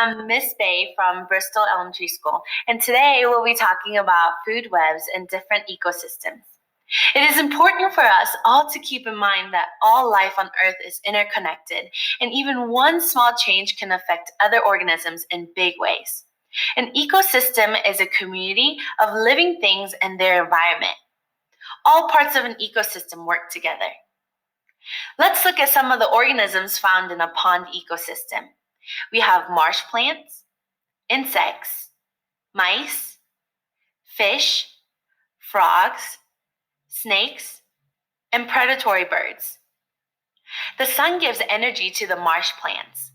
I'm Miss Bay from Bristol Elementary School, and today we'll be talking about food webs and different ecosystems. It is important for us all to keep in mind that all life on Earth is interconnected, and even one small change can affect other organisms in big ways. An ecosystem is a community of living things and their environment. All parts of an ecosystem work together. Let's look at some of the organisms found in a pond ecosystem. We have marsh plants, insects, mice, fish, frogs, snakes, and predatory birds. The sun gives energy to the marsh plants.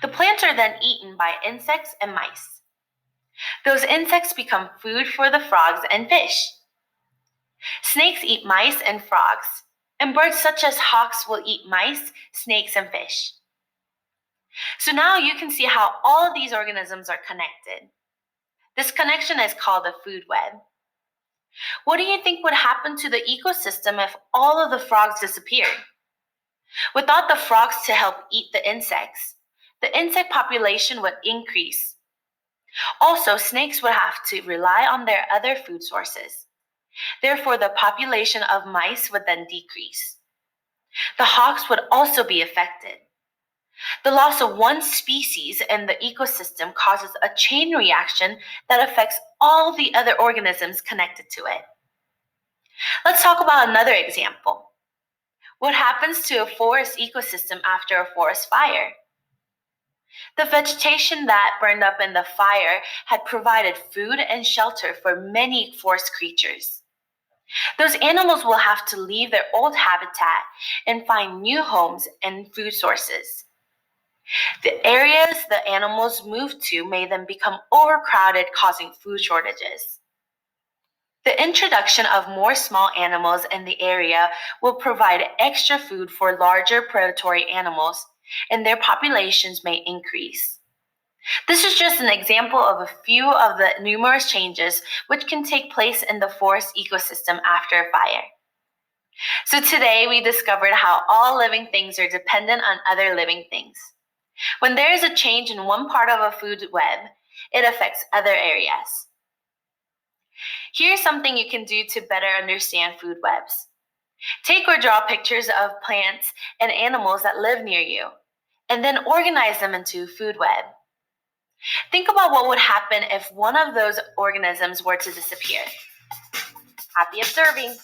The plants are then eaten by insects and mice. Those insects become food for the frogs and fish. Snakes eat mice and frogs, and birds such as hawks will eat mice, snakes, and fish. So now you can see how all of these organisms are connected. This connection is called a food web. What do you think would happen to the ecosystem if all of the frogs disappeared? Without the frogs to help eat the insect population would increase. Also, snakes would have to rely on their other food sources. Therefore, the population of mice would then decrease. The hawks would also be affected. The loss of one species in the ecosystem causes a chain reaction that affects all the other organisms connected to it. Let's talk about another example. What happens to a forest ecosystem after a forest fire? The vegetation that burned up in the fire had provided food and shelter for many forest creatures. Those animals will have to leave their old habitat and find new homes and food sources. The areas the animals move to may then become overcrowded, causing food shortages. The introduction of more small animals in the area will provide extra food for larger predatory animals, and their populations may increase. This is just an example of a few of the numerous changes which can take place in the forest ecosystem after a fire. So today we discovered how all living things are dependent on other living things. When there is a change in one part of a food web, it affects other areas. Here's something you can do to better understand food webs. Take or draw pictures of plants and animals that live near you, and then organize them into a food web. Think about what would happen if one of those organisms were to disappear. Happy observing!